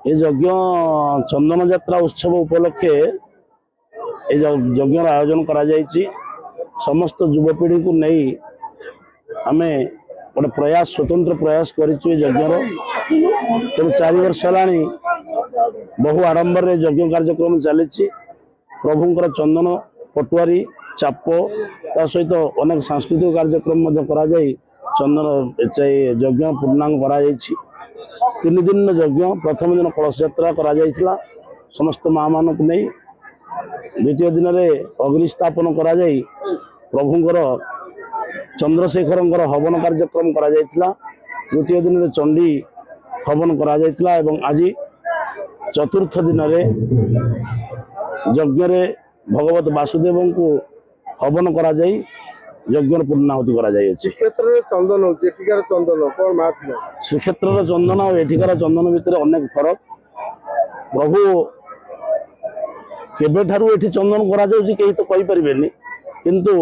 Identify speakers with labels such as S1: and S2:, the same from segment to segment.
S1: ये यज्ञ चंदन यात्रा उत्सव उपलक्षे ये यज्ञ आयोजन करा समस्त युवपीढ़ी को नहीं आमे गोटे प्रयास स्वतंत्र प्रयास करिछु यज्ञर तेणु 4 वर्ष है बहु आडंबर यज्ञ कार्यक्रम चली प्रभुंकर चंदन पटुआरी चाप ता सहित अनेक सांस्कृतिक कार्यक्रम चंदन यज्ञ पूर्णांग करा 3 दिन यज्ञ प्रथम दिन कलश यात्रा करा समस्त माँ मानक नहीं द्वितीय दिन में अग्निस्थापन करा प्रभुंकर चंद्रशेखर हवन कार्यक्रम करा तृतीय दिन में चंडी हवन करा आज चतुर्थ दिन में यज्ञ भगवत वासुदेव को हवन करा यज्ञ पूर्णाहुति करा श्रीक्षेत्र चंदन और एठिकार चंदन भितर अनेक फरक प्रभु केबेठारू एठी चंदन करा कहीं तो कहि परिबेनी किंतु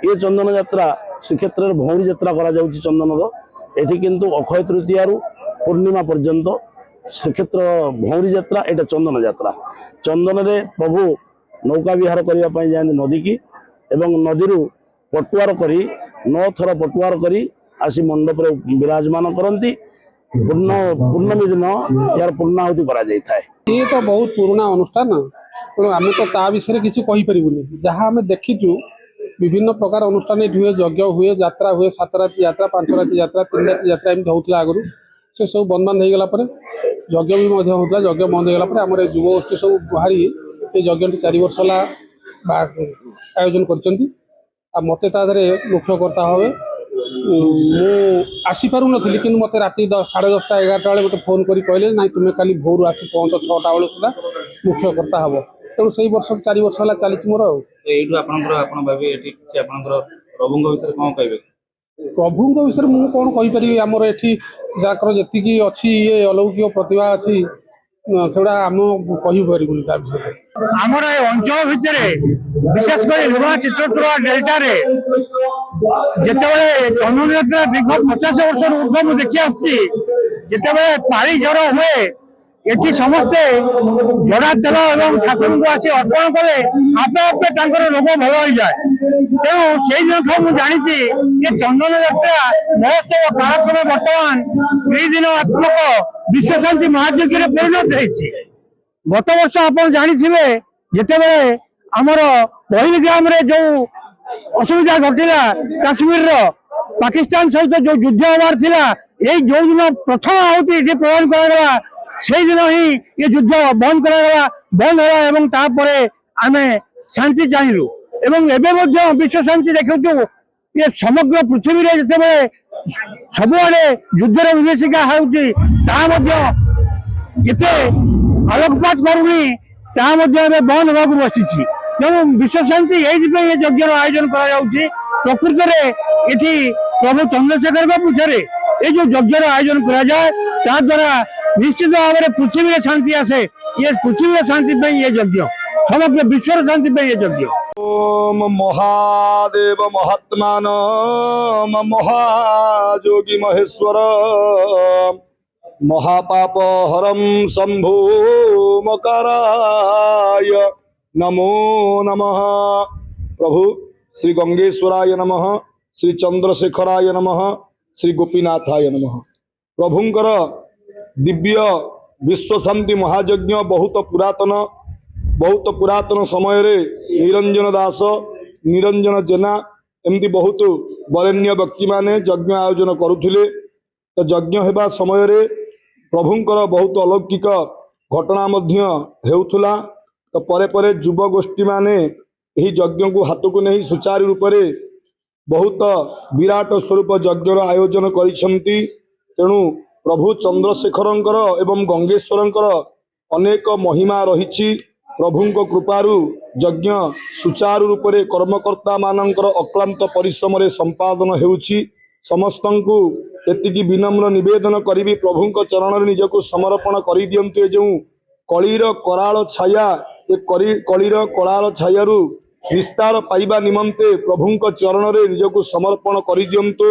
S1: ये चंदन यात्रा श्रीक्षेत्र भौरी यात्रा करा चंदन एठी किंतु अक्षय तृतीया पूर्णिमा पर्यंत श्रीक्षेत्र भौरी यात्रा एटा चंदन यात्रा चंदन रे प्रभु नौका विहार करने जाती नदी की एवं नदी पटुआर करी 9 थर पटुआर करी आसी मंडप विराजमान करती पूर्णमी दिन यार पूर्णाहुति करा
S2: ये तो बहुत पुराना अनुष्ठान तेणु आम तो ता विषय किसी कहीपरूनी जहाँ आम देखीचु विभिन्न प्रकार अनुष्ठान हुए यज्ञ हुए यात्रा हुए 7 राति यात्रा 5 राति यात्रा 3 राति यात्रा एमती होता आगु से सब बंद बंद होगा यज्ञ भी होता यज्ञ बंद होगा आम युवगोष्ठी सब बाहरी ये यज्ञ 4 वर्ष है आयोजन कर मते मुख्यकर्ता भावे आसीपार नी कि मत राति 10:30 11टा बेले मत फोन कर कहले ना तुम्हें खाली भोर आसी पहुँच 6टा बेल सुधा मुख्यकर्ता हम तेणु से वर्ष 4 वर्ष है चली मोर
S1: प्रभु विषय कौन कहे
S2: प्रभु विषय मुझे कौन कहीपरि आमर एठी जाकर जी अच्छी ये अलौकिक प्रतिभा अच्छी सेटा आम कहीपर
S3: आमर अंचल भितर विशेषकर लुगा चित्रकूट डेल्टा जिते चंदन यात्रा दीर्घ 50 वर्ष ऊर्ध्व देखी आसते पारी जर हुए एटी समस्ते जड़ा तेल और ठाकुर को आसी अर्पण कले आपे आपे रोग भल हो जाए तेणु से दिन जानी ये चंदन यात्रा महोत्सव कार्यक्रम बर्तमान से दिनात्मक विश्व शांति महायज्ञ परिणत होती गत वर्ष आप जानी जिते आमर पहलगाम जो असुविधा घटला काश्मीर पाकिस्तान सहित जो युद्ध हबार यही जो दिन प्रथम आहुति प्रदान करागला से दिन ही ये युद्ध बंद करागला बंद है तापर आम शांति चाहलु एवं एवं विश्व शांति देखु ये समग्र पृथ्वी जिते सबुआड़े युद्धर विभीषिका होते आलोकपात करूनी बंद होगा बसी तेणु विश्व शांति ये यज्ञ आयोजन प्रकृत में प्रभु चंद्रशेखर पीछे ये जो यज्ञ आयोजन करा द्वारा निश्चित भाव में पृथ्वी में शांति आसे ये पृथ्वी में शांति ये यज्ञ समग्र विश्व शांति ये यज्ञ।
S4: ओम महादेव महात्मान महाजोगी महेश्वर महापाप हरम शंभु मकराय नमो नमः। प्रभु श्री गंगेश्वराय नमः, श्री चंद्रशेखराय नमः, श्री गोपीनाथाय नमः। प्रभुंकर दिव्य विश्व शांति महायज्ञ बहुत पुरातन समय रे निरंजन दास निरंजन जेना एमती बहुत वरेण्य व्यक्ति माने यज्ञ आयोजन करुथिले। तो यज्ञ हेबा समय रे प्रभुंकर बहुत अलौकिक घटना मध्य हेउथुला। तो परे परे युव गोष्ठी माने यही यज्ञ को हाथ को नहीं सुचारू रूप से बहुत विराट स्वरूप यज्ञ आयोजन करिसेंती। तेणु प्रभु चंद्रशेखरंकर एवं गंगेश्वरंकर अनेक महिमा रही। प्रभुंक कृपारु यज्ञ सुचारू रूप से कर्मकर्ता मानकर अक्लांत परिश्रम रे संपादन हेउछि। समस्तंकु एतिकी विनम्र निवेदन करी प्रभुंक चरण रे निजको समर्पण करि दियंतु। जो कलीर कराल छाया ये कलीर कलाल छायारू निस्तार पाइबा निमंते प्रभुंक चरण रे निजको समर्पण करि दियंतु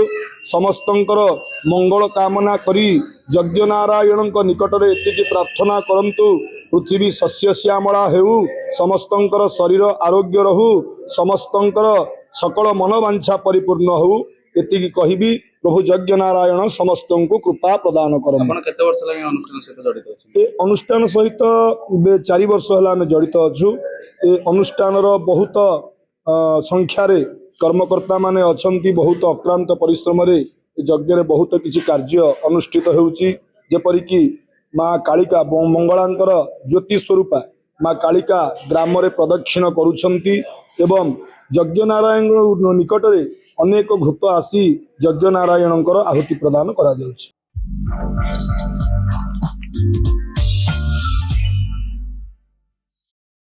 S4: समस्तंकर मंगल कामना करी यज्ञ नारायणक निकट रे एतिकी प्रार्थना करंतु पृथ्वी शस्य श्यामला हेउ समस्तंकर शरीर आरोग्य रहु समस्तंकर सकल मनोवांछा परिपूर्ण हो एतिकी कहिबी प्रभु यज्ञ नारायण समस्तंको कृपा प्रदान करम।
S5: आपण केते वर्ष लागि अनुष्ठान सहित जडित अछि?
S4: ए अनुष्ठान सहित 4 वर्ष होला आम जड़ित अच्छु। ए अनुष्ठान बहुत संख्यार कर्मकर्ता माने अछंती बहुत अक्रांत परिश्रम रे यज्ञ रे बहुत किछि कार्य अनुष्ठित होउची जेपरिकी माँ कालिका मंगलांकर ज्योति स्वरूपा माँ कालिका ग्राम रे प्रदक्षिण करुछंती एवं यज्ञ नारायण निकट रे अनेक घृत आसी यज्ञ नारायणकर आहुति प्रदान करा जाउछि।